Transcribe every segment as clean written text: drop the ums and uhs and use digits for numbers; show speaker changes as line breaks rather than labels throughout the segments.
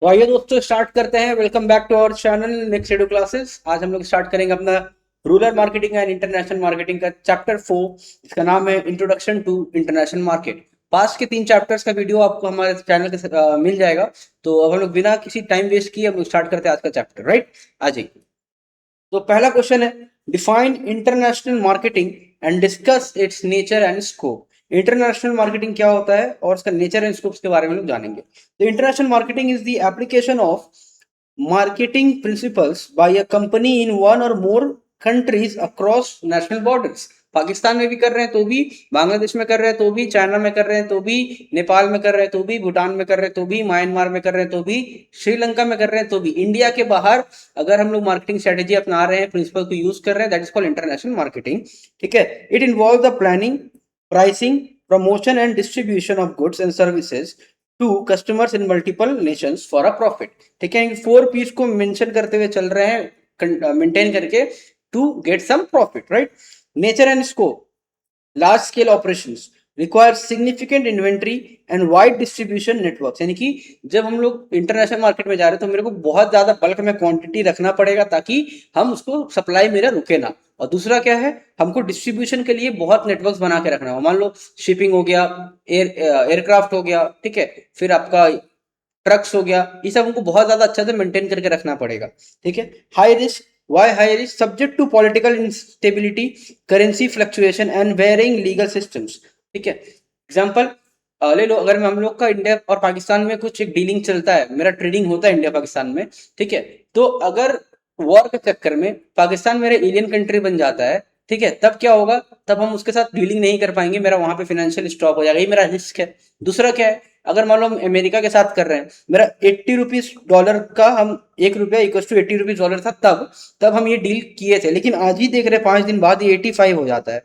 तो आइए दोस्तों स्टार्ट करते हैं। Welcome back to our channel next schedule classes. आज हम लोग स्टार्ट करेंगे अपना rural marketing and international marketing का चैप्टर 4। इसका नाम है इंट्रोडक्शन टू इंटरनेशनल मार्केट। पास के 3 चैप्टर्स का वीडियो आपको हमारे चैनल के मिल जाएगा। तो अब हम लोग बिना किसी टाइम वेस्ट किए हम लोग स्टार्ट करते हैं आज का चैप्टर। राइट, आ जाइए। तो पहला क्वेश्चन है, define international marketing and discuss it's nature and scope. International marketing क्या होता है और इसका नेचर एंड स्कोप के बारे में लोग जानेंगे। तो international marketing is the application of marketing principles by a company in one or more countries across national borders। Pakistan में भी कर रहे हैं तो भी, बांग्लादेश में कर रहे हैं तो भी, चाइना में कर रहे हैं तो भी, नेपाल में कर रहे हैं तो भी, भूटान में कर रहे हैं तो भी, म्यांमार में कर रहे हैं तो भी, श्रीलंका में कर रहे हैं तो भी, इंडिया के बाहर अगर हम लोग मार्केटिंग स्ट्रेटेजी अपना रहे हैं, प्रिंसिपल को यूज कर रहे हैं, that is called international marketing. ठीक है। It involve the planning, pricing, promotion and distribution of goods and services to customers in multiple nations for a profit. ठीक है, 4 P's को मेंशन करते हुए चल रहे हैं, मेंटेन करके, to get some profit. Right. Nature and scope, large scale operations require significant inventory and wide distribution network. यानी कि जब हम लोग इंटरनेशनल मार्केट में जा रहे हैं तो मेरे को बहुत ज्यादा बल्क में क्वांटिटी रखना पड़ेगा ताकि हम उसको सप्लाई मेरा रुके ना। और दूसरा क्या है, हमको डिस्ट्रीब्यूशन के लिए बहुत नेटवर्क्स बना के रखना हो। मान लो शिपिंग हो गया, एयरक्राफ्ट हो गया, ठीक है, फिर आपका ट्रक्स हो गया, ये सब हमको बहुत ज्यादा अच्छा से मेंटेन करके रखना पड़ेगा। ठीक है। High risk, why high risk, subject to political instability, currency fluctuation and varying legal systems. ठीक है। एग्जाम्पल ले लो, अगर हम लोग का इंडिया और पाकिस्तान में कुछ एक डीलिंग चलता है, मेरा ट्रेडिंग होता है इंडिया पाकिस्तान में, ठीक है, तो अगर वॉर के चक्कर में पाकिस्तान मेरा एलियन कंट्री बन जाता है, ठीक है, तब क्या होगा, तब हम उसके साथ डीलिंग नहीं कर पाएंगे, मेरा वहां पे फाइनेंशियल स्टॉप हो जाएगा, ये मेरा रिस्क है। दूसरा क्या है, अगर मान लो हम अमेरिका के साथ कर रहे हैं, मेरा 80 रुपीज डॉलर का, हम 1 रुपया इक्वल टू 80 रुपीज डॉलर था तब तब हम ये डील किए थे, लेकिन आज ही देख रहे हैं 5 दिन बाद ये 85 हो जाता है।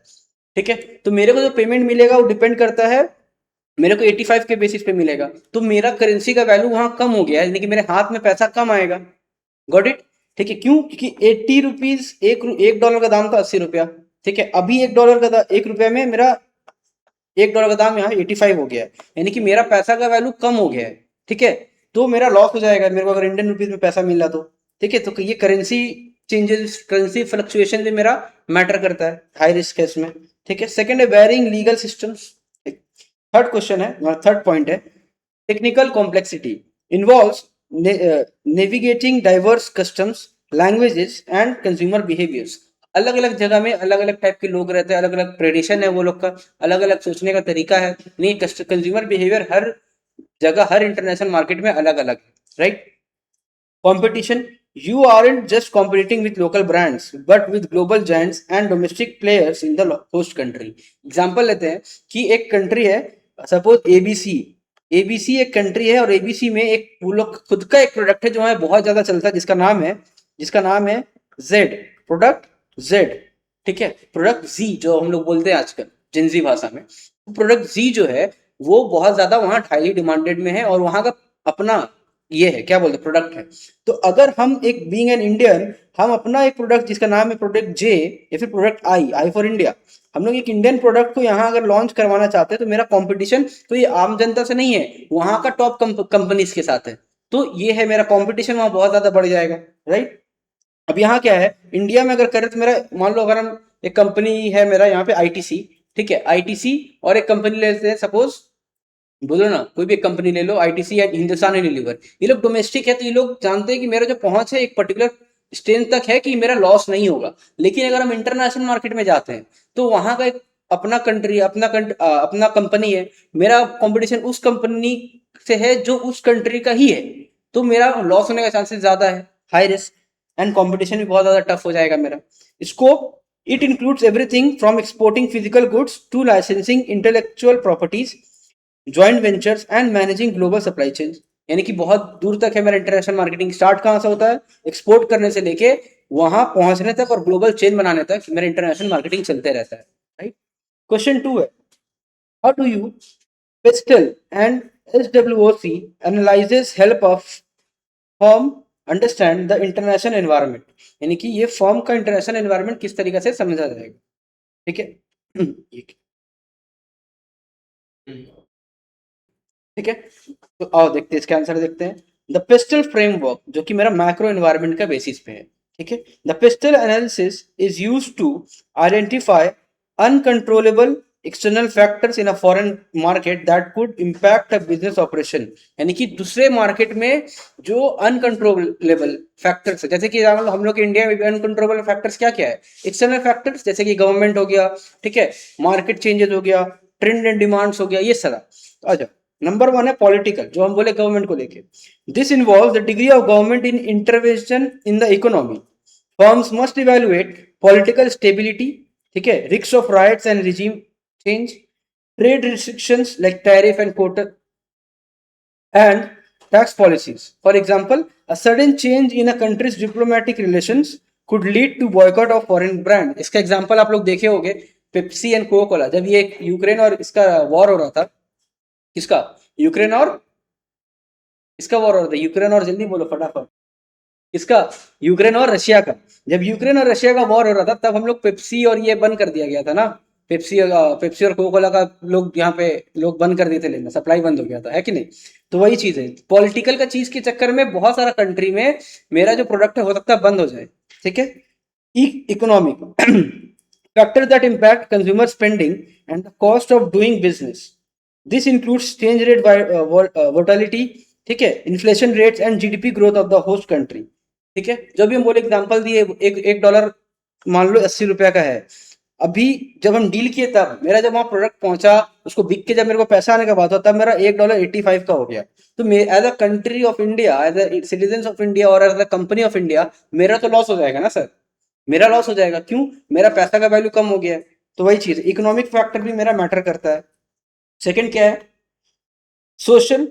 ठीक है। तो मेरे को जो पेमेंट मिलेगा वो डिपेंड करता है, मेरे को 85 के बेसिस पे मिलेगा, तो मेरा करेंसी का वैल्यू वहां कम हो गया है, यानी कि मेरे हाथ में पैसा कम आएगा। Got it. ठीक है, क्यों? क्योंकि 80 रुपीज, एक डॉलर का दाम था 80 रुपया। ठीक है, अभी 1 रुपया में मेरा 1 डॉलर का दाम यहाँ 85 हो गया है, यानी कि मेरा पैसा का वैल्यू कम हो गया है। ठीक है, तो मेरा लॉस हो जाएगा मेरे को अगर इंडियन रुपीज में पैसा मिल रहा तो। ठीक है, तो ये करेंसी चेंजेस, करेंसी फ्लक्चुएशन भी मेरा मैटर करता है, हाई रिस्क है इसमें। ठीक है। सेकंड है varying legal systems. Third question है, थर्ड पॉइंट है, technical complexity involves navigating diverse customs, languages and consumer behaviours. अलग अलग जगह में अलग अलग टाइप के लोग रहते हैं, अलग अलग ट्रेडिशन है वो लोग का, अलग अलग सोचने का तरीका है। नहीं, कंज्यूमर बिहेवियर हर जगह, हर इंटरनेशनल मार्केट में अलग अलग है। Right. Competition, you aren't just competing with local brands but with global giants and domestic players in the host country। Example लेते हैं कि एक कंट्री है, सपोज एबीसी। एबीसी एक कंट्री है और एबीसी में एक वो लोग खुद का एक प्रोडक्ट है जो है बहुत ज्यादा चलता है, जिसका नाम है जेड प्रोडक्ट, जेड। ठीक है, प्रोडक्ट जी जो हम लोग बोलते हैं आजकल जिंजी भाषा में, प्रोडक्ट जी जो है वो बहुत ज्यादा वहां हाईली डिमांडेड में है और वहां का अपना ये है, क्या बोलते, प्रोडक्ट है। तो अगर हम एक बीइंग एन इंडियन, हम अपना एक प्रोडक्ट जिसका नाम है प्रोडक्ट जे या फिर product I, I for India, हम लोग एक इंडियन प्रोडक्ट को यहाँ अगर लॉन्च करवाना चाहते हैं तो मेरा कंपटीशन तो ये आम जनता से नहीं है, वहां का टॉप कंपनीज के साथ है। तो ये है मेरा कंपटीशन वहां बहुत ज्यादा बढ़ जाएगा। राइट। अब यहाँ क्या है, इंडिया में अगर करें तो मेरा, मान लो अगर हम, एक कंपनी है मेरा यहाँ पे आईटीसी। ठीक है, आईटीसी और एक कंपनी लेते हैं, सपोज बोलो ना, कोई भी एक कंपनी ले लो, आईटीसी या हिंदुस्तान यूनिलीवर, ये लोग डोमेस्टिक है तो ये लोग जानते हैं कि मेरा जो पहुंच है एक पर्टिकुलर स्टेज तक है कि मेरा लॉस नहीं होगा। लेकिन अगर हम इंटरनेशनल मार्केट में जाते हैं तो वहां का एक अपना कंट्री, अपना कंपनी है, मेरा कंपटीशन उस कंपनी से है जो उस कंट्री का ही है, तो मेरा लॉस होने का चांसेस ज्यादा है, हाई रिस्क, एंड कंपटीशन भी बहुत ज्यादा टफ हो जाएगा मेरा। Scope, it includes everything from exporting physical goods to licensing intellectual properties, joint ventures and managing global supply chain. यानी कि बहुत दूर तक है मेरा इंटरनेशनल मार्केटिंग। स्टार्ट कहाँ से होता है, एक्सपोर्ट करने से लेके वहां पहुंचने तक और ग्लोबल चेन बनाने तक मेरा इंटरनेशनल मार्केटिंग चलते रहता है। राइट। क्वेश्चन 2 है, how do you PESTEL and SWOC analysis help of firm understand the international environment. यानी कि ये फर्म का इंटरनेशनल एनवायरनमेंट किस तरीके से समझा जाएगा। ठीक है। ठीक है, तो आओ देखते हैं इसका आंसर देखते हैं। द पेस्टल फ्रेमवर्क जो कि मेरा मैक्रो एनवायरनमेंट का बेसिस पे है, ठीक है। The PESTEL analysis is used to identify uncontrollable external factors in a foreign market that could impact a business operation, यानी कि दूसरे मार्केट में जो अनकंट्रोलेबल फैक्टर्स है, जैसे कि हम लोग इंडिया में भी अनकंट्रोलेबल फैक्टर्स क्या क्या है, एक्सटर्नल फैक्टर्स जैसे कि गवर्नमेंट हो गया, ठीक है, मार्केट चेंजेस हो गया, ट्रेंड एंड डिमांड्स हो गया, ये सारा आ जाओ। नंबर वन है पॉलिटिकल, जो हम बोले गवर्नमेंट को लेके, this involve the degree of government in intervention in the economy. Firms must evaluate political stability, ठीक है, risk of rights and regime change, trade restrictions like tariff and quota, and tax policies. For example, a sudden change in a country's diplomatic relations could lead to boycott of foreign brand. इसका example आप लोग देखे होंगे, Pepsi and Coca Cola, जब ये Ukraine और इसका war हो रहा था, किसका, यूक्रेन और इसका वॉर हो रहा था, यूक्रेन और, जल्दी बोलो फटाफट, इसका, यूक्रेन और रशिया का। जब यूक्रेन और रशिया का वॉर हो रहा था तब हम लोग पेप्सी और ये बंद कर दिया गया था ना, पेप्सी और कोका कोला का लोग यहाँ पे लोग बंद कर दिए थे लेना, सप्लाई बंद हो गया था, है कि नहीं। तो वही चीज है, पॉलिटिकल का चीज के चक्कर में बहुत सारा कंट्री में मेरा जो प्रोडक्ट है हो सकता है बंद हो जाए, ठीक है। Economic factor that impact consumer spending and the cost of doing business, this includes exchange rate volatility, ठीक है, inflation rates and GDP growth of the host country, ठीक है। जो भी हम बोले एग्जांपल दिए, एक डॉलर मान लो 80 रुपया का है, अभी जब हम डील किए तब मेरा जब वहां प्रोडक्ट पहुंचा, उसको बिक के जब मेरे को पैसा आने का बात हुआ तब मेरा $1.85 का हो गया। तो as a country of India, as a citizen of India और as a company of India, मेरा तो लॉस हो जाएगा ना सर, मेरा लॉस हो जाएगा, क्यों, मेरा पैसा का वैल्यू कम हो गया है। तो वही चीज, इकोनॉमिक फैक्टर भी मेरा मैटर करता है। सेकंड क्या है, सोशल,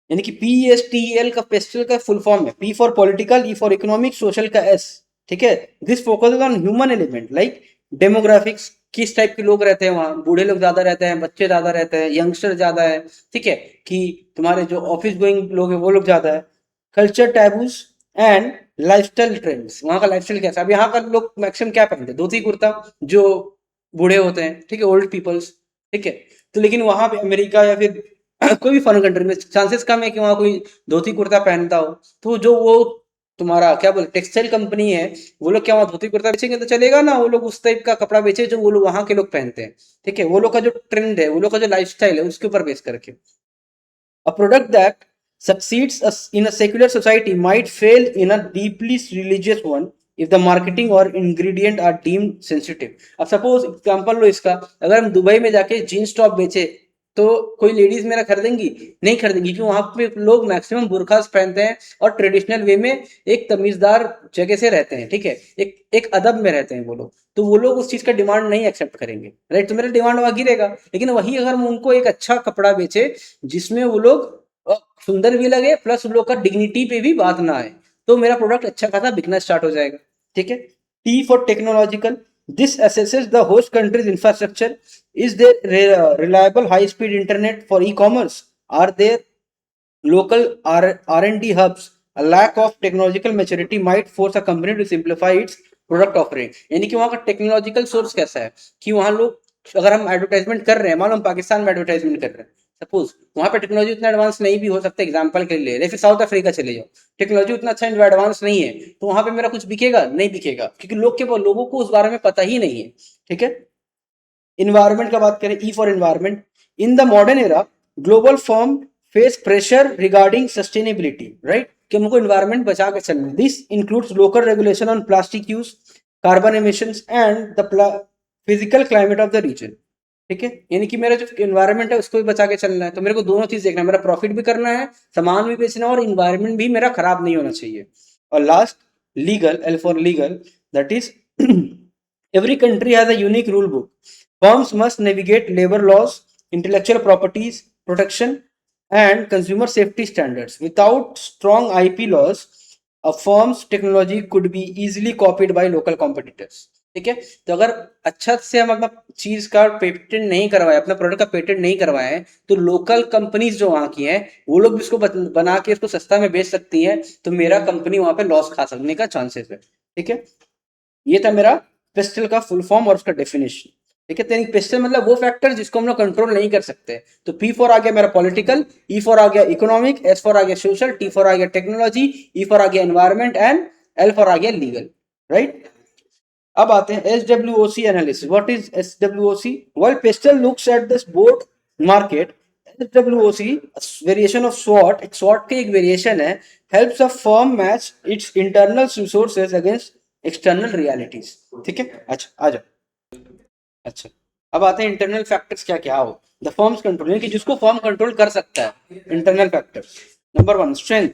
यानी कि PESTEL का पेस्टल का फुल फॉर्म है, P for political, E for economic, social का S, ठीक है। This focuses on human element like demographics, किस टाइप के लोग रहते हैं वहां, बूढ़े लोग ज्यादा रहते हैं, बच्चे ज्यादा रहते हैं, यंगस्टर ज्यादा है, ठीक है, कि तुम्हारे जो ऑफिस गोइंग लोग हैं वो लोग ज्यादा है। Culture taboos and lifestyle trends, वहां का लाइफस्टाइल कैसा, अब यहाँ का लोग मैक्सिमम क्या पहनते हैं, धोती कुर्ता, जो बूढ़े होते हैं, ठीक है, ओल्ड पीपल्स, ठीक है। तो लेकिन वहां पे अमेरिका या फिर कोई भी फॉरेन कंट्री में चांसेस कम है कि वहां कोई धोती कुर्ता पहनता हो। तो जो वो तुम्हारा क्या बोले टेक्सटाइल कंपनी है, वो लोग क्या वहां धोती कुर्ता बेचेंगे तो चलेगा ना, वो लोग उस टाइप का कपड़ा बेचे जो वो लोग वहां के लोग पहनते हैं, ठीक है, वो लोग का जो ट्रेंड है, वो लोग का जो लाइफस्टाइल है उसके ऊपर बेस करके। A product that succeeds in a secular society might fail in a deeply religious one if the marketing or ingredient are deemed sensitive. अब सपोज एग्जांपल लो इसका, अगर हम दुबई में जाके जीन्स टॉप बेचे तो कोई लेडीज मेरा खरीदेंगी, नहीं खरीदेंगी, क्योंकि वहां पे लोग मैक्सिमम बुरखास पहनते हैं और ट्रेडिशनल वे में एक तमीजदार जगह से रहते हैं, ठीक है, एक अदब में रहते हैं वो लोग, तो वो लोग उस चीज का डिमांड नहीं एक्सेप्ट करेंगे, राइट। तो मेरा डिमांड वहां गिरेगा। लेकिन वही अगर हम उनको एक अच्छा कपड़ा बेचे जिसमें वो लोग सुंदर भी लगे प्लस उन लोग का डिग्निटी पे भी बात ना आए, तो मेरा प्रोडक्ट अच्छा खासा बिकना स्टार्ट हो जाएगा, ठीक है। T for technological, this assesses the host country's infrastructure, is there reliable high speed internet for E commerce, are there local R&D hubs, a lack of technological maturity might force a company to simplify its product offering। यानी कि वहाँ का technological source कैसा है कि वहाँ लोग, अगर हम एडवर्टाइजमेंट कर रहे हैं, मान लो हम पाकिस्तान में एडवर्टाइजमेंट कर रहे हैं, सपोज वहाँ पे टेक्नोलॉजी उतना एडवांस नहीं भी हो सकता, एग्जांपल के लिए, फिर साउथ अफ्रीका चले जाओ, टेक्नोलॉजी उतना अच्छा एडवांस नहीं है, तो वहाँ पे मेरा कुछ बिकेगा नहीं, बिकेगा, क्योंकि लोगों को उस बारे में पता ही नहीं है, ठीक है। इन्वायरमेंट का बात करें, E for environment, in the modern era global firm face pressure regarding sustainability, right, कि हमको इन्वायरमेंट बचा के चलना है। This includes local regulation on plastic use, carbon emissions and the physical climate of the region, ठीक है। यानी कि मेरा जो इन्वायरमेंट है उसको भी बचा के चलना है, तो मेरे को दोनों चीज देखना है, मेरा प्रॉफिट भी करना है, सामान भी बेचना है, और इन्वायरमेंट भी मेरा खराब नहीं होना चाहिए। और last, legal, L for legal, that is every country has a unique rule book. Firms must navigate labor laws, intellectual properties protection, and consumer safety standards. Without strong IP laws, a firm's technology could be easily copied by local competitors. ठीक है, तो अगर अच्छा से हम अपना चीज का पेटेंट नहीं करवाए, अपना प्रोडक्ट का पेटेंट नहीं करवाए, तो लोकल कंपनीज जो वहां की हैं वो लोग भी इसको बना के इसको सस्ता में बेच सकती हैं, तो मेरा कंपनी वहां पे लॉस खा सकने का चांसेस है, ठीक है। ये था मेरा पेस्टल का फुल फॉर्म और उसका डेफिनेशन। ठीक है, तो पेस्टल मतलब वो फैक्टर जिसको हम लोग कंट्रोल नहीं कर सकते। तो पी फॉर आ गया मेरा पॉलिटिकल, ई फॉर आ गया इकोनॉमिक, एस फॉर आ गया सोशल, टी फॉर आ गया टेक्नोलॉजी, ई फॉर आ गया एनवायरमेंट एंड एल फॉर आ गया लीगल, राइट। अब आते हैं S W O C analysis. What is S W O C? Well PESTEL looks at this board market. S W O C variation of स्वॉट, एक स्वॉट की एक वेरिएशन है, helps a firm match its internal resources against external realities. ठीक है, अच्छा आ जाओ। अच्छा, अब आते हैं इंटरनल फैक्टर्स क्या क्या हो। द फर्म्स कंट्रोल, यानी कि जिसको फर्म कंट्रोल कर सकता है। Internal factors, number one strength.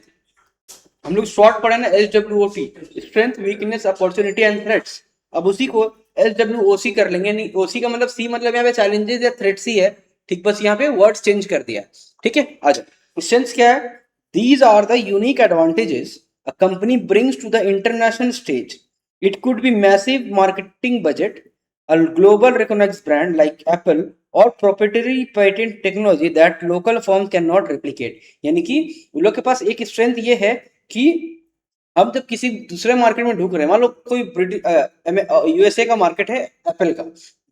हम लोग शॉर्ट पढ़े ना, S W O T, strength, weakness, opportunity and threats. अब उसी को एस डब्ल्यू ओ सी कर लेंगे। नहीं, ओ सी का मतलब सी मतलब यहाँ पे चैलेंजेस या थ्रेट्स ही है। ठीक, बस यहाँ पे वर्ड्स चेंज कर दिया। ठीक है, आ जाओ। स्ट्रेंथ क्या है? These are the unique advantages a company brings to the international stage. It could be massive marketing budget, a global recognized brand like Apple, or proprietary patent technology that local firms cannot replicate। यानी कि उन लोग के पास एक strength ये है कि हम जब किसी दूसरे मार्केट में ढूंढ रहे हैं, मान लो कोई यूएसए का मार्केट है एप्पल का,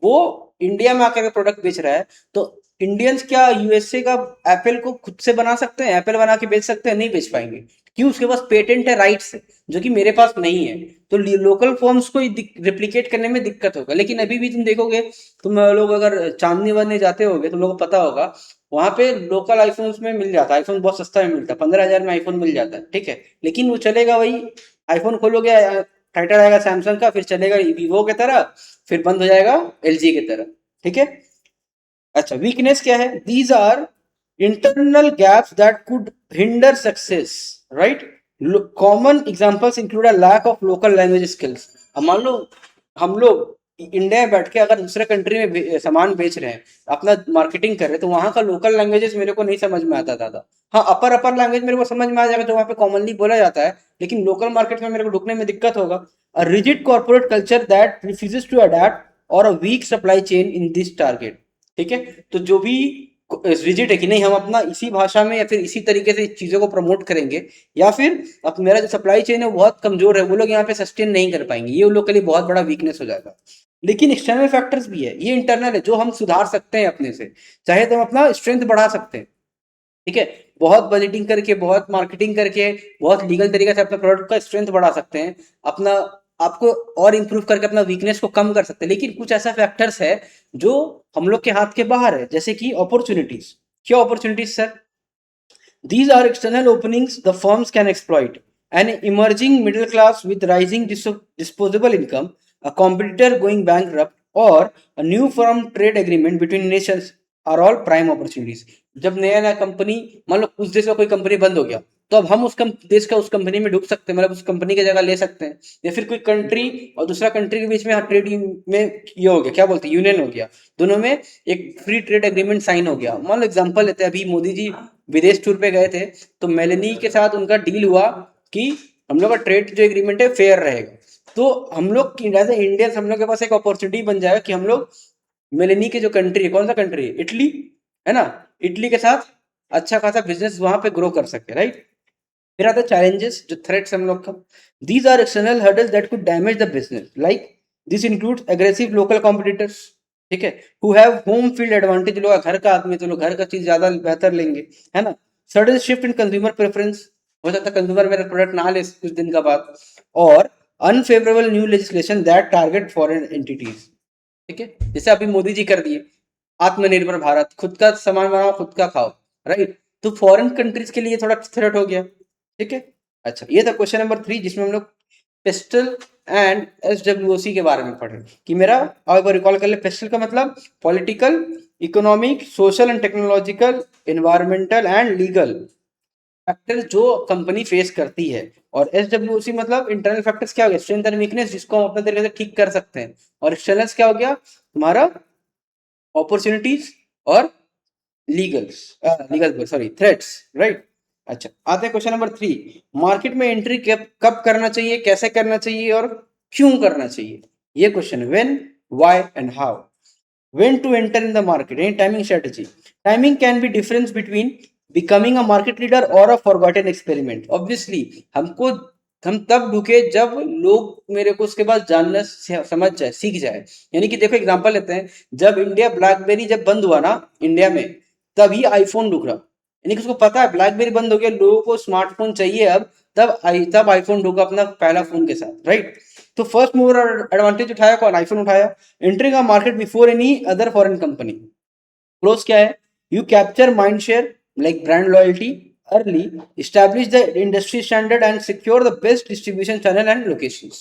वो इंडिया में आकर के प्रोडक्ट बेच रहा है, तो इंडियंस क्या यूएसए का एप्पल को खुद से बना सकते हैं? एप्पल बना के बेच सकते हैं? नहीं बेच पाएंगे। क्यों? उसके पास पेटेंट है, राइट्स है, जो कि मेरे पास नहीं है। तो लोकल फॉर्म्स को रिप्लिकेट करने में दिक्कत होगा। लेकिन अभी भी तुम देखोगे, तुम लोग अगर चांदनी वादनी जाते होगे, तुम लोगों को पता होगा, वहां पे लोकल आईफोन्स में मिल जाता है। आईफोन बहुत सस्ता में मिलता है, 15,000 में आईफोन मिल जाता है। ठीक है, लेकिन वो चलेगा वही, आईफोन खोलोगे टाइटल आएगा सैमसंग का, फिर चलेगा वीवो की तरह, फिर बंद हो जाएगा एलजी की तरह। ठीक है, अच्छा वीकनेस क्या है? These are internal gaps that could hinder success, right. Common examples include a lack of local language skills. अब मान लो हम लोग इंडिया में बैठ के अगर दूसरे कंट्री में सामान बेच रहे हैं, अपना मार्केटिंग कर रहे हैं, तो वहां का लोकल लैंग्वेजेस मेरे को नहीं समझ में आता दादा। हाँ, अपर अपर लैंग्वेज मेरे को समझ में आ जाएगा जो वहाँ पे कॉमनली बोला जाता है, लेकिन लोकल मार्केट में मेरे को ढुकने में दिक्कत होगा। A rigid corporate culture that refuses to adapt, और a weak supply chain in this target. ठीक है, तो जो भी रिजिड है कि नहीं हम अपना इसी भाषा में या फिर इसी तरीके से चीजों को प्रमोट करेंगे, या फिर अब मेरा जो सप्लाई चेन है वो बहुत कमजोर है, वो लोग यहाँ पे सस्टेन नहीं कर पाएंगे, ये उन लोग के लिए बहुत बड़ा वीकनेस हो जाएगा। लेकिन एक्सटर्नल फैक्टर्स भी है, ये इंटरनल है जो हम सुधार सकते हैं अपने से। चाहे तो हम अपना स्ट्रेंथ बढ़ा सकते हैं। ठीक है, बहुत बजटिंग करके, बहुत मार्केटिंग करके, बहुत लीगल तरीके से अपने प्रोडक्ट का स्ट्रेंथ बढ़ा सकते हैं, अपना आपको और इंप्रूव करके अपना वीकनेस को कम कर सकते हैं। लेकिन कुछ ऐसा फैक्टर्स है जो हम लोग के हाथ के बाहर है, जैसे कि अपॉर्चुनिटीज। क्या opportunities sir? These are external openings the firms can exploit. An emerging middle class with rising disposable income, a competitor going bankrupt, or a new firm trade agreement between nations are all prime opportunities. जब नया नया company, मान लो उस देश का कोई company बंद हो गया, तो अब हम उस देश का उस कंपनी में ढुक सकते हैं, मतलब उस कंपनी की जगह ले सकते हैं। या फिर कोई कंट्री और दूसरा कंट्री के बीच में ट्रेड में ये हो गया, क्या बोलते हैं, यूनियन हो गया, दोनों में एक फ्री ट्रेड एग्रीमेंट साइन हो गया। मान लो एग्जांपल लेते हैं, अभी मोदी जी विदेश टूर पे गए थे, तो मेलेनी के साथ उनका डील हुआ कि हम लोग का ट्रेड जो एग्रीमेंट है फेयर रहेगा। तो हम लोग एज इंडियंस हम लोग के पास एक अपॉर्चुनिटी बन जाएगा कि हम लोग मेलेनी के जो कंट्री है, कौन सा कंट्री है, इटली है ना, इटली के साथ अच्छा खासा बिजनेस वहां पे ग्रो कर सके, राइट। फिर आता है चैलेंजेस, जो थ्रेट्स हम लोग का। These are external hurdles that could damage the business, like this includes aggressive local competitors. ठीक है, who have home field advantage, लोग घर का आदमी तो लोग घर का चीज ज्यादा बेहतर लेंगे, है ना। Sudden shift in consumer preference, हो सकता है कंज्यूमर मेरा प्रोडक्ट ना ले कुछ दिन का बाद। और unfavourable new legislation that target foreign entities. ठीक है, जैसे अभी मोदी जी कर दिए आत्मनिर्भर भारत, खुद का सामान बनाओ खुद का खाओ, राइट। तो फॉरेन कंट्रीज के लिए थोड़ा थ्रेट हो गया। ठीक है, अच्छा ये था क्वेश्चन नंबर 3, जिसमें हम लोग पेस्टल एंड एसडब्ल्यूओसी के बारे में पढ़े। कि मेरा आप रिकॉल कर ले, पेस्टल का मतलब political, economic, social and technological, environmental and legal factor जो कंपनी फेस करती है। और एसडब्ल्यूसी मतलब इंटरनल फैक्टर्स क्या हो गया, स्ट्रेंथ एंड वीकनेस, जिसको हम अपने तरीके से ठीक कर सकते हैं। और एक्सटर्नल्स क्या हो गया तुम्हारा, अपॉर्चुनिटीज और legals, legal sorry threats, right. अच्छा आते हैं क्वेश्चन नंबर 3, मार्केट में एंट्री कब कब करना चाहिए, कैसे करना चाहिए और क्यों करना चाहिए। ये क्वेश्चन है, when, why and how. When to enter in the market, any timing strategy. Timing can be difference between becoming a market leader or a forgotten experiment. Obviously हमको हम तब ढुके जब लोग मेरे को उसके बाद जानना समझ जाए, सीख जाए। यानी कि देखो एग्जांपल लेते हैं, जब इंडिया ब्लैकबेरी जब बंद हुआ ना इंडिया में, तभी आईफोन ढुक रहा। यानी कि उसको पता है ब्लैकबेरी बंद हो गया, लोगों को स्मार्टफोन चाहिए अब, तब आईफोन ढुका अपना पहला फोन के साथ, राइट। तो फर्स्ट मूवर एडवांटेज उठाया कौन? आईफोन उठाया। Entering a market before any other foreign company. Pros क्या है? You capture mind share like brand loyalty early, establish the industry standard and secure the best distribution channel and locations.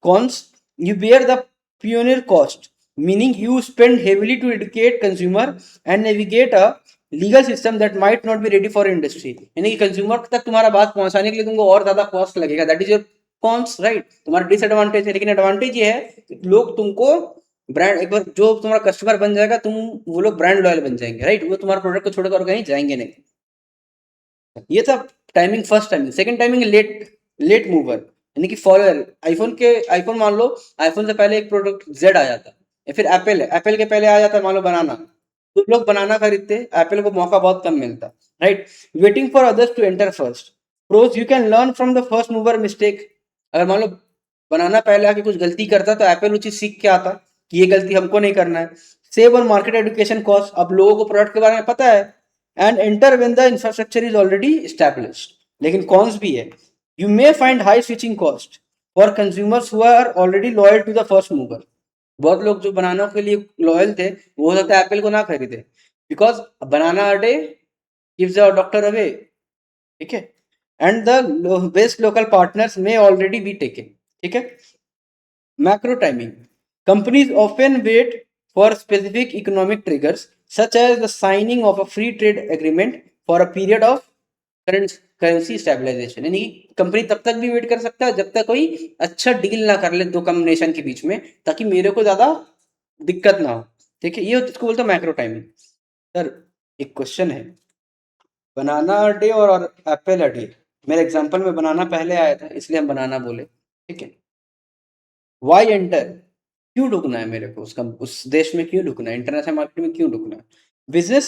Cons: you bear the pioneer cost, meaning you spend heavily to educate consumer and navigate a legal system that might not be ready for industry. यानी कि consumer तक तुम्हारा बात पहुंचाने के लिए तुमको और ज्यादा कॉस्ट लगेगा। That is your cons, right. तुम्हारा डिसएडवांटेज है, लेकिन एडवांटेज ये है लोग तुमको ब्रांड, एक बार जो तुम्हारा कस्टमर बन जाएगा तुम, वो लोग ब्रांड लॉयल बन जाएंगे, राइट। वो तुम्हारे प्रोडक्ट को छोड़कर कहीं जाएंगे नहीं। ये था timing, first timing. Second timing late late mover, यानी कि फॉलोअर। आईफोन मान लो, आईफोन से पहले एक प्रोडक्ट जेड आ जाता, या फिर एप्पल है, एप्पल के पहले आ जाता मान लो बनाना, तो लोग बनाना खरीदते, एप्पल को मौका बहुत कम मिलता, right. Waiting for others to enter first. Pros: you can learn from the first mover mistake. अगर मान लो बनाना पहले आके कुछ गलती करता तो एप्पल वो चीज सीख के आता कि ये गलती हमको नहीं करना है। Save on market education cost, अब लोगों को प्रोडक्ट के बारे में पता है। And enter when the infrastructure is already established. लेकिन कॉन्स भी है। You may find high switching cost for consumers who are already loyal to the first mover. बहुत लोग जो बनाना के लिए लॉयल थे, वो हो सकता है एप्पल को ना खरीदे, because banana a day gives a doctor away, ठीक है। And the best local partners may already be taken, ठीक है। Macro timing. Companies often wait for specific economic triggers, such as the signing of a free trade agreement for a period of currency stabilisation. यानी company तब तक भी wait कर सकता है जब तक कोई अच्छा डील ना कर ले दो कॉम्बिनेशन के बीच में, ताकि मेरे को ज्यादा दिक्कत ना हो, ठीक है। ये इसको बोलते हैं मैक्रो टाइमिंग। सर एक क्वेश्चन है, बनाना डे और एप्पल डे, मेरे एग्जांपल में बनाना पहले आया था इसलिए हम बनाना बोले, ठीक है। वाई एंटर, क्यों ढुकना है मेरे को उस देश में, क्यों ढुकना है इंटरनेशनल मार्केट में, क्यों ढुकना है? बिजनेस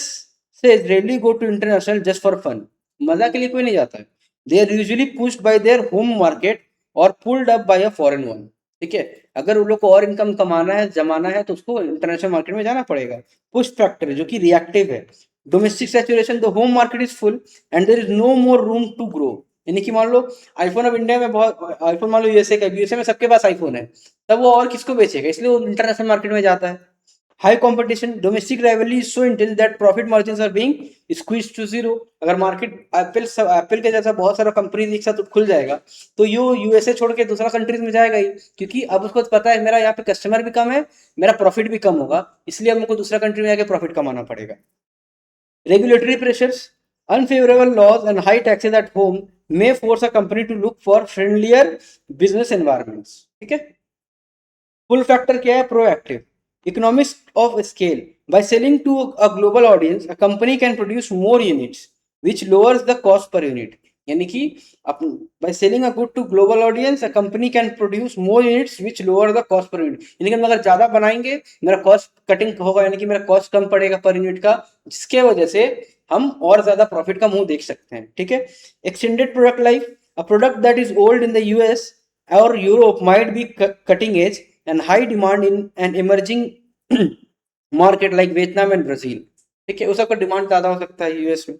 से rarely go to international just for fun, मजा के लिए कोई नहीं जाता है। They are usually pushed by their home market और pulled up by a foreign one, ठीक है। अगर उन लोग को और इनकम कमाना है, जमाना है, तो उसको इंटरनेशनल मार्केट में जाना पड़ेगा। पुश फैक्टर जो कि रिएक्टिव है। Domestic saturation, the home market is full and there is no more room to grow. यानी कि मान लो आईफोन अब इंडिया में बहुत, आईफोन मान लो यूएसए का, यूएसए में सबके पास आईफोन है, तब वो और किसको बेचेगा, इसलिए वो इंटरनेशनल मार्केट में जाता है। High competition, domestic rivalry is so intense that profit margins are being squeezed to zero. अगर मार्केट एप्पल के जैसा बहुत सारा कंपनी एक साथ खुल जाएगा, तो यो यूएसए छोड़ के दूसरा कंट्रीज में जाएगा ही, क्योंकि अब उसको पता है मेरा यहाँ पे कस्टमर भी कम है, मेरा प्रॉफिट भी कम होगा, इसलिए अब मुझको दूसरा कंट्री में जाके प्रॉफिट कमाना पड़ेगा। Regulatory pressures, unfavorable laws, and high taxes at home may force a company to look for friendlier business environments. ठीक है। पुल फैक्टर क्या है? Proactive economics of scale. By selling to a global audience, a company can produce more units which lowers the cost per unit. यानी कि by selling a good to global audience, a company can produce more units which lower the cost per unit. यानी कि हम अगर ज्यादा बनाएंगे, मेरा cost cutting होगा, यानी कि मेरा कॉस्ट कम पड़ेगा पर यूनिट का, जिसके वजह से हम और ज्यादा प्रॉफिट का मुंह देख सकते हैं, ठीक है। Extended product life, a product that is old in the US और Europe might be cutting edge and high demand in an emerging market like Vietnam and Brazil, ठीक है। उसका डिमांड ज्यादा हो सकता है यूएस में।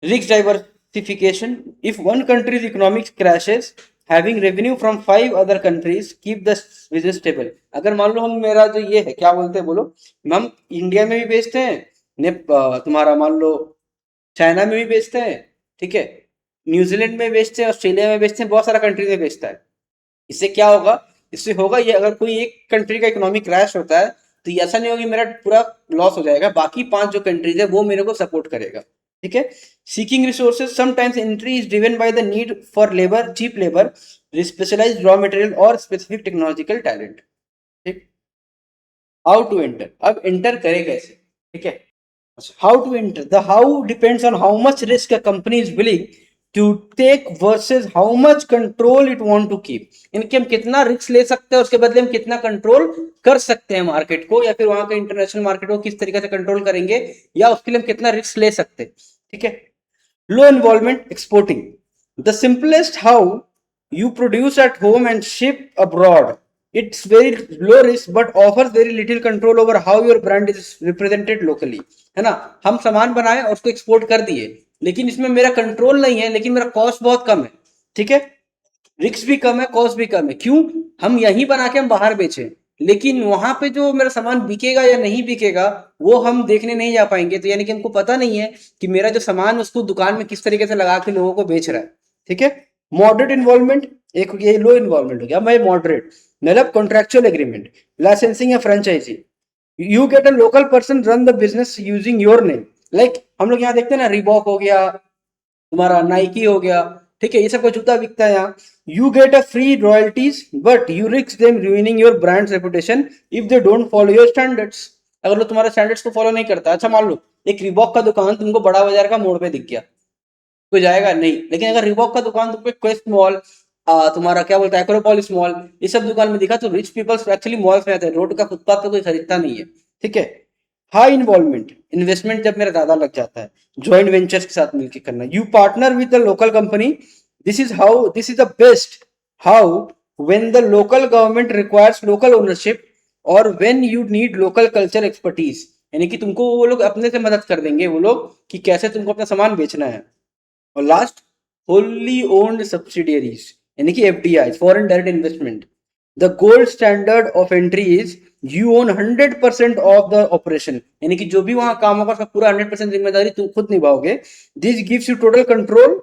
Risk diversification, if one countries economics crashes, having revenue from 5 other countries keep the business stable. अगर मान लो हम, मेरा जो ये है क्या बोलते हैं बोलो, हम इंडिया में भी बेचते हैं, तुम्हारा मान लो चाइना में भी बेचते हैं, ठीक है, न्यूजीलैंड में बेचते हैं, ऑस्ट्रेलिया में बेचते हैं, बहुत सारा कंट्री में बेचता है। इससे क्या होगा? इससे होगा ये, अगर कोई एक कंट्री का इकोनॉमिक क्रैश होता है तो ये ऐसा नहीं होगा कि मेरा पूरा लॉस हो जाएगा, बाकी 5 जो कंट्रीज है वो मेरे को सपोर्ट करेगा, ठीक है। Seeking resources, sometimes entry is driven by the need for labour, cheap labour, specialised raw material और स्पेसिफिक टेक्नोलॉजिकल टैलेंट, ठीक। हाउ टू एंटर, अब एंटर करे कैसे, ठीक है। How to enter, the how depends on how much risk a company is willing to take versus how much control it want to keep. इनके हम कितना risk ले सकते हैं, उसके बदले हम कितना कंट्रोल कर सकते हैं मार्केट को, या फिर वहां के इंटरनेशनल मार्केट को किस तरीके से कंट्रोल करेंगे, या उसके लिए हम कितना रिस्क ले सकते हैं, ठीक है। Low involvement exporting, The simplest how you produce at home and ship abroad. It's very low risk but offers very little control over how your brand is represented locally. है ना, हम सामान बनाए और उसको एक्सपोर्ट कर दिए, लेकिन इसमें मेरा कंट्रोल नहीं है, लेकिन मेरा कॉस्ट बहुत कम है। ठीक है, रिस्क भी कम है, कॉस्ट भी कम है। क्यों? हम यहीं बना के हम बाहर बेचें, लेकिन वहां पे जो मेरा सामान बिकेगा या नहीं बिकेगा वो हम देखने नहीं जा पाएंगे। तो यानी कि हमको पता नहीं है कि मेरा जो सामान उसको दुकान में किस तरीके से लगा के लोगों को बेच रहा है। ठीक है, मॉडरेट इन्वॉल्वमेंट, एक ये लो इन्वॉल्वमेंट हो गया। मैं मॉडरेट मतलब कॉन्ट्रेक्चुअल एग्रीमेंट, लाइसेंसिंग या franchisee, you get a local person run the business using your name. Like हम लोग यहाँ देखते हैं ना, रिबॉक हो गया, तुम्हारा नाइकी हो गया, ठीक है, ये सब का जूता बिकता है यहाँ। You get a free royalties but you risk them ruining your brand reputation if they don't follow your standards. अगर लोग तुम्हारे स्टैंडर्ड्स को फॉलो नहीं करता, अच्छा मान लो एक रिबॉक का दुकान तुमको बड़ा बाजार का मोड़ पे दिख गया, कोई जाएगा नहीं। लेकिन अगर रिबॉक का दुकान तुमको क्वेस्ट मॉल, तुम्हारा क्या बोलता है एक्रोपोलिस मॉल, ये सब दुकान में दिखा, तो रिच पीपल्स एक्चुअली मॉल्स में आते हैं, रोड का फुटपाथ पे कोई खरीदता नहीं है। ठीक है, हाई इन्वॉल्वमेंट इन्वेस्टमेंट जब मेरा ज्यादा लग जाता है, ज्वाइंट वेंचर्स के साथ मिलकर करना, you partner with the local company, this is the best how when the local government requires local ownership और when you need local culture expertise. यानी कि तुमको वो लोग अपने से मदद कर देंगे वो लोग कि कैसे तुमको अपना सामान बेचना है। और लास्ट, होली ओन्ड सब्सिडियरीज यानी कि FDI, foreign direct investment. The gold standard of entry is you own 100% of the operation, यानी कि जो भी वहां काम होगा उसका पूरा 100% जिम्मेदारी तुम खुद निभाओगे। This gives you total control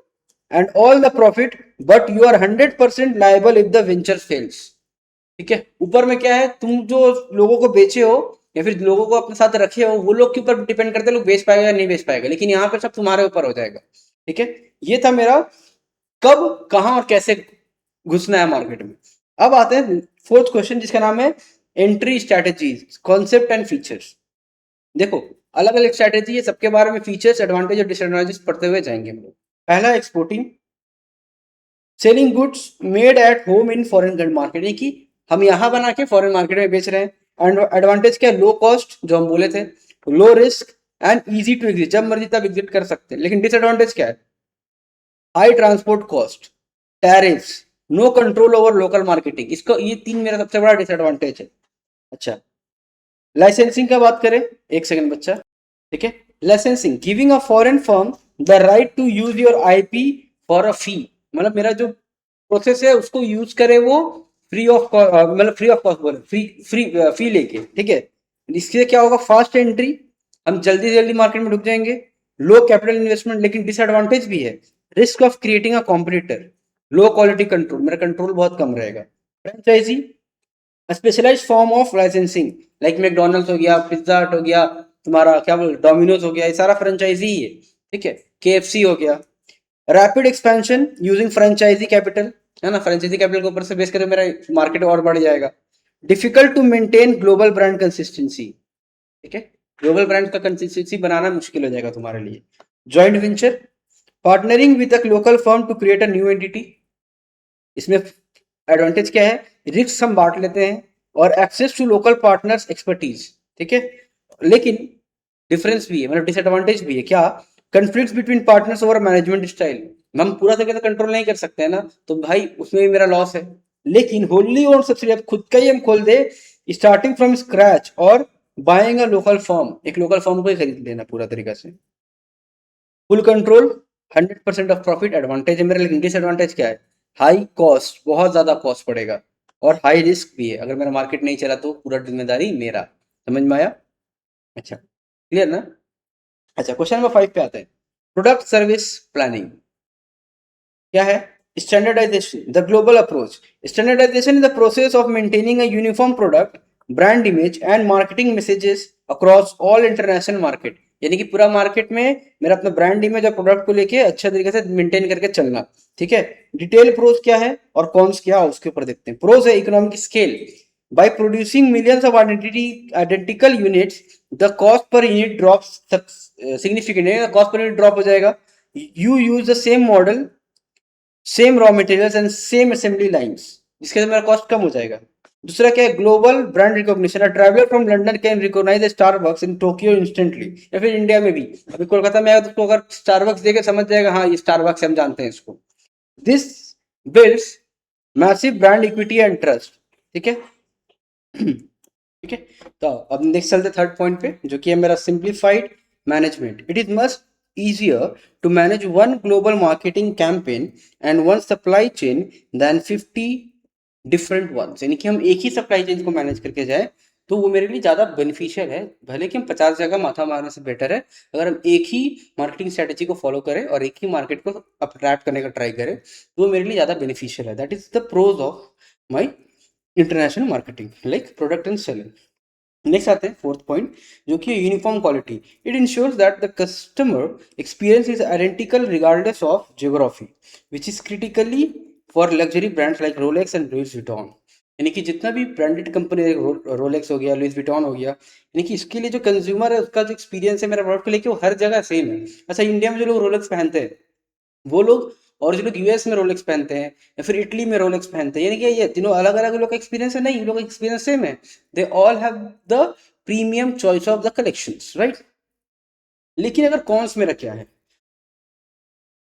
and all the profit but you are 100% liable if the venture fails. ठीक है, ऊपर में क्या है, तुम जो लोगों को बेचे हो या फिर लोगों को अपने साथ रखे हो वो लोग के ऊपर डिपेंड करते हैं, लोग बेच पाएगा या नहीं बेच पाएगा, लेकिन यहाँ पे सब तुम्हारे ऊपर हो जाएगा। ठीक है, ये था मेरा कब कहां और कैसे घुसना है मार्केट में। अब आते हैं फोर्थ क्वेश्चन जिसका नाम है entry strategies, concept and features. देखो, अलग अलग स्ट्रेटेजी है, सबके बारे में फीचर्स, एडवांटेज और डिसएडवांटेज पढ़ते हुए जाएंगे हम लोग। पहला, exporting, selling goods made at home in foreign market, यानी कि हम यहाँ बना के फॉरेन मार्केट में बेच रहे हैं। एंड एडवांटेज क्या है, लो कॉस्ट जो हम बोले थे, low risk and easy to exit, जब मर्जी तब एग्जिट कर सकते हैं। लेकिन डिसएडवांटेज क्या है, high transport cost, tariffs, no control over local marketing, इसको ये तीन मेरा सबसे बड़ा डिसएडवांटेज है। अच्छा, लाइसेंसिंग का बात करें, एक सेकंड बच्चा। ठीक है, licensing, giving a foreign firm the right to use your IP for a fee, मतलब मेरा जो प्रोसेस है उसको यूज करे वो फ्री ऑफ, मतलब फ्री ऑफ कॉस्ट बोले, फ्री फ्री फी लेके। ठीक है, इससे क्या होगा, फास्ट एंट्री, हम जल्दी जल्दी मार्केट में ढुक जाएंगे, लो कैपिटल इन्वेस्टमेंट। लेकिन डिसएडवांटेज भी है, risk of creating a competitor, low quality control, मेरा कंट्रोल बहुत कम रहेगा। Franchisee, specialised form of licensing, like McDonald's हो गया, पिज्जा हट हो गया, तुम्हारा क्या बोल डोमिनोज हो गया, ये सारा फ्रेंचाइजी ही है। ठीक है, केएफसी हो गया। Rapid expansion using franchisee capital, है ना, फ्रेंचाइजी कैपिटल के ऊपर से बेस करके मेरा मार्केट और बढ़ जाएगा। Difficult to maintain global brand consistency, ठीक है, ग्लोबल ब्रांड का कंसिस्टेंसी बनाना मुश्किल हो जाएगा तुम्हारे लिए। Joint venture, partnering with a local firm to create a new entity, इसमें एडवांटेज क्या है, रिस्क हम बांट लेते हैं और access to local partners expertise. ठीक है, लेकिन डिफरेंस भी है, मतलब डिसएडवांटेज भी है, क्या, conflict between partners over management style, हम पूरा तरीके से कंट्रोल नहीं कर सकते हैं ना, तो भाई उसमें भी मेरा लॉस है। लेकिन होली ओन सब्सिडी खुद का ही हम खोल दे स्टार्टिंग फ्रॉम स्क्रैच और बाइंग अ लोकल फर्म, एक लोकल फर्म को ही खरीद लेना पूरा तरीका से, full control, 100% of profit, advantage है मेरा। लेकिन डिसएडवांटेज क्या है, हाई कॉस्ट, बहुत ज्यादा कॉस्ट पड़ेगा, और हाई रिस्क भी है, अगर मेरा मार्केट नहीं चला तो पूरा जिम्मेदारी मेरा। समझ में आया? अच्छा, क्लियर ना? अच्छा, क्वेश्चन नंबर 5 पे आते हैं, प्रोडक्ट सर्विस प्लानिंग क्या है, standardisation, the global approach. Standardisation is the process of maintaining a uniform product brand image and marketing messages across all international market, यानी कि पूरा मार्केट में मेरा अपना ब्रांड इमेज और प्रोडक्ट को लेके अच्छे तरीके से मेंटेन करके चलना। ठीक है, डिटेल प्रोज क्या है और कॉन्स क्या है उसके ऊपर देखते हैं। प्रोज है economic scale, by producing millions of identical units the cost per unit drops significantly, cost per unit drop हो जाएगा। you use the same model, same raw materials and same assembly lines, जिसके से मेरा cost कम हो जाएगा। दूसरा क्या है, global brand recognition, a traveller from London can recognise Starbucks in Tokyo instantly, या फिर इंडिया में भी, अभी कोलकाता में आएगा तो अगर स्टारबक्स देखे समझ जाएगा हाँ ये स्टारबक्स, हम जानते हैं इसको। This builds massive brand equity and trust. ठीक है। ठीक है। तो अब नेक्स्ट चलते थर्ड पॉइंट पे, जो कि है मेरा simplified management. It is much easier to manage one global marketing campaign and one supply chain than 50 different ones। यानी कि हम एक ही सप्लाई चेन को मैनेज करके जाए तो वो मेरे लिए ज़्यादा बेनिफिशियल है। भले कि हम 50 जगह माथा मारने से बेटर है अगर हम एक ही मार्केटिंग स्ट्रेटेजी को फॉलो करें और एक ही मार्केट को अट्रैक्ट करने का ट्राई करें तो वो मेरे लिए ज़्यादा बेनिफिशियल है। That is the pros of my international marketing like product and selling. Next आते हैं फोर्थ पॉइंट, जो कि uniform quality. It ensures that the customer experience is identical regardless of geography, which is critically for luxury brands like Rolex and Louis Vuitton. यानी कि जितना भी branded company, Rolex हो गया, लुइस विटॉन हो गया, यानी कि इसके लिए जो कंज्यूमर है उसका जो एक्सपीरियंस है मेरा प्रोडक्ट को लेके वो हर जगह सेम है। अच्छा, इंडिया में जो लोग रोलेक्स पहनते हैं वो लोग, और जो लोग यूएस में रोलेक्स पहनते हैं या फिर इटली में रोलेक्स पहनते हैं, यानी कि ये तीनों अलग अलग लोग का एक्सपीरियंस है? नहीं, लोग का एक्सपीरियंस सेम है। They all have the premium choice of the collections, right. लेकिन अगर कॉन्स मेरा क्या है,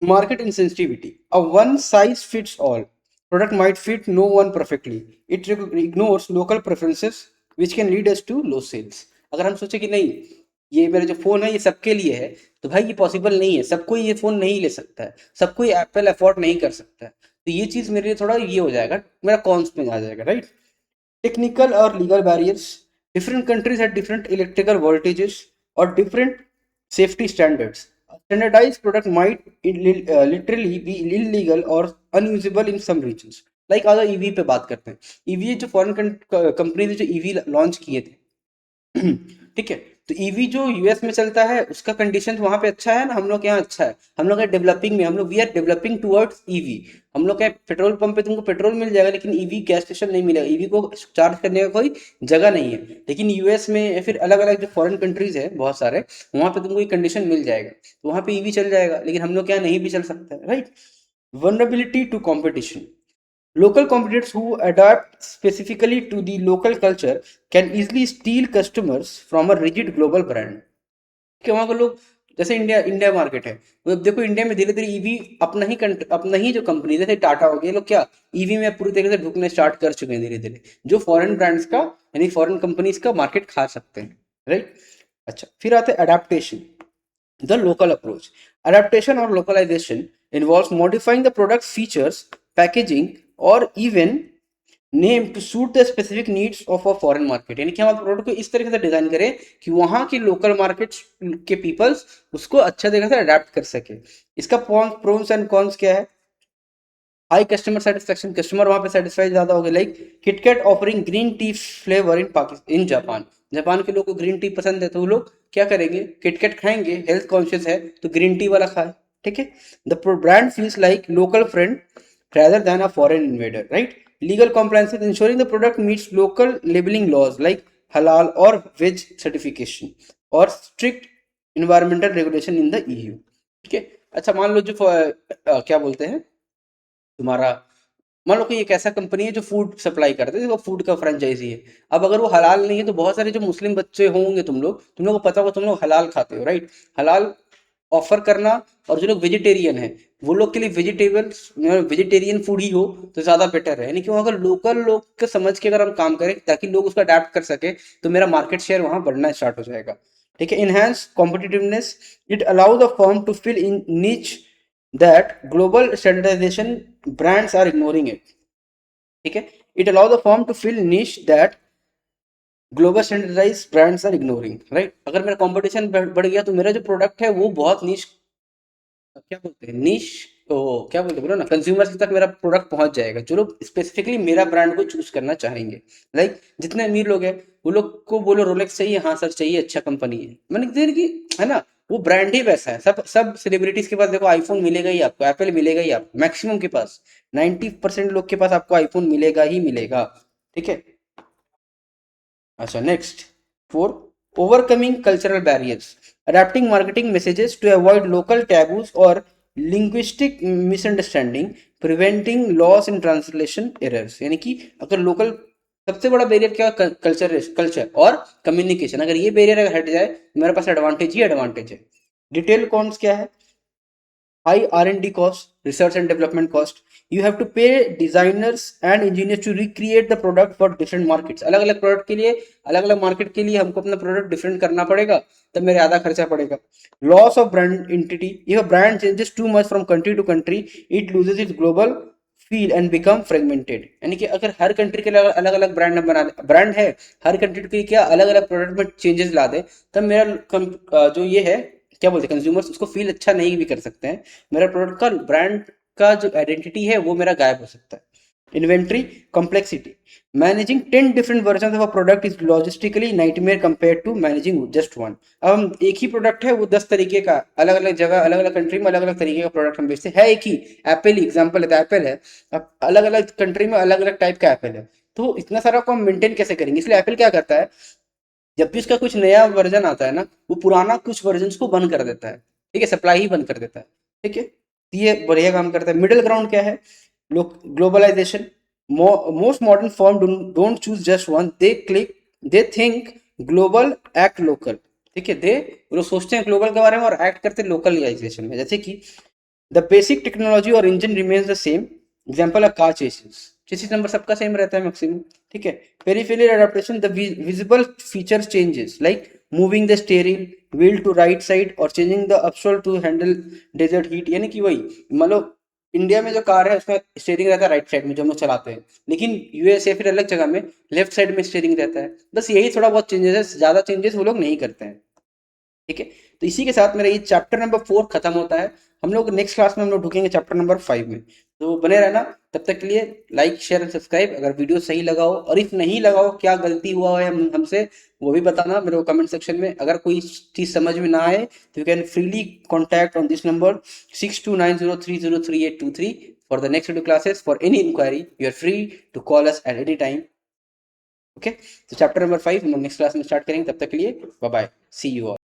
market insensitivity. A one size fits all product might fit no one perfectly. It ignores local preferences which can lead us to low sales. अगर हम सोचे कि नहीं ये मेरा जो फोन है ये सबके लिए है, तो भाई ये पॉसिबल नहीं है। सबको ये फोन नहीं ले सकता है, सबको ये एप्पल अफोर्ड नहीं कर सकता है। तो ये चीज मेरे लिए थोड़ा ये हो जाएगा, मेरा कॉन्स में आ जाएगा, right. Technical or legal barriers. Different countries have different electrical voltages or different safety standards. A standardized product might literally be illegal or unusable in some regions. Like अगर ईवी पे बात करते हैं, ईवी जो foreign company ने जो EV launch किए थे, ठीक है, तो ईवी जो यूएस में चलता है उसका कंडीशन वहां पे अच्छा है ना, हम लोग यहाँ अच्छा है। हम लोग डेवलपिंग में, हम लोग we are developing towards EV. हम लोग क्या, पेट्रोल पंप पे तुमको पेट्रोल मिल जाएगा लेकिन ईवी गैस स्टेशन नहीं मिलेगा, ईवी को चार्ज करने का कोई जगह नहीं है। लेकिन यूएस में या फिर अलग अलग जो फॉरेन कंट्रीज है बहुत सारे, वहां पे तुमको ये कंडीशन मिल जाएगा, तो वहां पे ईवी चल जाएगा। लेकिन हम लोग क्या नहीं भी चल सकता है, right. vulnerability to competition. Local competitors who adapt specifically to the local culture can easily steal customers from a rigid global brand. कि वहाँ के लोग, जैसे इंडिया इंडिया मार्केट है, तो देखो इंडिया में धीरे धीरे ईवी अपना ही जो कंपनी, जैसे टाटा हो गया, लोग क्या ईवी में पूरी तरीके से ढुकने स्टार्ट कर चुके हैं धीरे धीरे, जो फॉरेन ब्रांड्स का यानी फॉरेन कंपनीज का मार्केट खा सकते हैं, राइट। अच्छा, फिर आते हैं adaptation, the local approach. Adaptation or localization involves modifying the product's features, packaging, or even name to suit the specific needs of a foreign market। यानी कि हम अपने प्रोडक्ट को इस तरीके से डिजाइन करें कि वहां की लोकल मार्केट के पीपल्स उसको अच्छे तरीके से अडेप्ट कर सके। इसका प्रोन्स एंड कॉन्स क्या है? हाई कस्टमर सेटिस्फेक्शन, कस्टमर वहां पे सेटिस्फाइड ज्यादा हो गए। Like KitKat offering green tea flavour in Pakistan, in Japan. Japan के लोग को ग्रीन टी पसंद है तो वो लोग क्या करेंगे, किटकैट खाएंगे, हेल्थ कॉन्शियस है तो ग्रीन टी वाला खाए, ठीक है। The brand feels like local friend rather than a foreign invader, right? Legal compliance is ensuring the product meets local labeling laws like halal or veg certification or strict environmental regulation in the EU। ठीक है। अच्छा, मान लो जो क्या बोलते हैं तुम्हारा, मान लो कि एक ऐसा कंपनी है जो फूड सप्लाई करते है, फूड का फ्रेंचाइजी है। अब अगर वो हलाल नहीं है तो बहुत सारे जो मुस्लिम बच्चे होंगे, तुम लोग को पता होगा, तुम लोग हलाल खाते हो, राइट। हलाल ऑफर करना, और जो लोग वेजिटेरियन है वो लोग के लिए वेजिटेरियन फूड ही हो तो ज्यादा बेटर है। यानी कि अगर लोकल लोग को समझ के अगर हम काम करें ताकि लोग उसको अडेप्ट कर सके तो मेरा मार्केट शेयर वहां बढ़ना स्टार्ट हो जाएगा, ठीक है। Enhance competitiveness. It allow the firm to fill in niche that global standardization brands are ignoring it, ठीक है। It allows the firm to fill niche that global standardise brands are ignoring, right. अगर मेरा competition बढ़ गया तो मेरा जो product है वो बहुत नीश, क्या बोलते हैं, नीश, तो क्या बोलते हैं बोलो ना, कंज्यूमर्स तक मेरा प्रोडक्ट पहुंच जाएगा जो लोग स्पेसिफिकली मेरा ब्रांड को चूज करना चाहेंगे। लाइक जितने अमीर लोग हैं वो लोग को बोलो रोलेक्स चाहिए, हाँ सर चाहिए, अच्छा कंपनी है, मैंने देर की, है ना, वो ब्रांड ही वैसा है। सब सब सेलिब्रिटीज के पास देखो आईफोन मिलेगा ही आपको, एप्पल मिलेगा ही आपको, मैक्सिमम के पास 90% लोग के पास आपको आईफोन मिलेगा ही मिलेगा, ठीक है। अच्छा, next four, overcoming cultural barriers. Adapting marketing messages to avoid local taboos और linguistic misunderstanding, preventing loss in translation errors. यानी कि अगर लोकल, सबसे बड़ा बैरियर क्या, कल्चर और कम्युनिकेशन। अगर ये बैरियर अगर हट जाए तो मेरे पास एडवांटेज ही एडवांटेज है। डिटेल कॉन्स क्या है? high R&D cost, research and development cost. You have to pay designers and engineers to recreate the product for different markets. अलग अलग प्रोडक्ट के लिए, अलग अलग मार्केट के लिए हमको अपना प्रोडक्ट डिफरेंट करना पड़ेगा, तब मेरे आधा खर्चा पड़ेगा. Loss of brand entity. If a brand changes too much from country to country, it loses its global feel and become fragmented. यानी कि अगर हर कंट्री के लिए अलग अलग ब्रांड बना दे, ब्रांड है हर कंट्री के क्या अलग अलग प्रोडक्ट में चेंजेस ला दे, तब मेरा जो ये है क्या बोलते हैं कंज्यूमर्स उसको फील अच्छा नहीं भी कर सकते हैं. मेरा प्रोडक्ट का ब्रांड का जो आइडेंटिटी है वो मेरा गायब हो सकता है. Inventory complexity. Managing 10 different versions of a product is logistically nightmare compared to managing just one. अब हम एक ही प्रोडक्ट है वो 10 तरीके का अलग अलग जगह अलग अलग कंट्री में अलग अलग तरीके का प्रोडक्ट हम बेचते हैं. एक ही एप्पल एग्जांपल है तो एप्पल है, अब अलग अलग कंट्री में अलग अलग टाइप का एप्पल है, तो इतना सारा को हम मेंटेन कैसे करेंगे. इसलिए एप्पल क्या करता है, जब भी उसका कुछ नया वर्जन आता है ना, वो पुराना कुछ वर्जन को बंद कर देता है. ठीक है, सप्लाई ही बंद कर देता है. ठीक है, ये बढ़िया काम करता है. मिडिल ग्राउंड क्या है, globalisation. Most modern firm don't choose just one, they think global act local. ठीक है, वो लोग सोचते हैं ग्लोबल के बारे में और एक्ट करते हैं लोकलाइजेशन में. जैसे कि द बेसिक टेक्नोलॉजी और engine remains the same. Example है कार चेसिस नंबर सबका सेम रहता है मैक्सिमम. ठीक है, peripheral adaptation, the visible feature changes like moving the steering wheel to right side और changing the upsole to handle desert heat. यानी कि वही मान लो इंडिया में जो कार है उसका स्टीयरिंग रहता है राइट साइड में जो हम लोग चलाते हैं, लेकिन यूएस या फिर अलग जगह में लेफ्ट साइड में स्टीयरिंग रहता है. बस यही थोड़ा बहुत चेंजेस है, ज्यादा चेंजेस वो लोग नहीं करते हैं. ठीक है, तो इसी के साथ मेरा ये चैप्टर नंबर 4 खत्म होता है. हम लोग नेक्स्ट क्लास में हम लोग ढुकेंगे चैप्टर नंबर 5 में. तो बने रहना. तब तक के लिए लाइक शेयर एंड सब्सक्राइब. अगर वीडियो सही लगा हो और इफ नहीं लगा हो, क्या गलती हुआ है हमसे वो भी बताना मेरे को कमेंट सेक्शन में. अगर कोई चीज समझ में ना आए तो you can freely contact on this number 6290303823 for the next video classes. For any inquiry you are free to call us at any time. Okay, तो चैप्टर नंबर 5 हम लोग नेक्स्ट क्लास में स्टार्ट करेंगे. तब तक के लिए bye bye, see you all.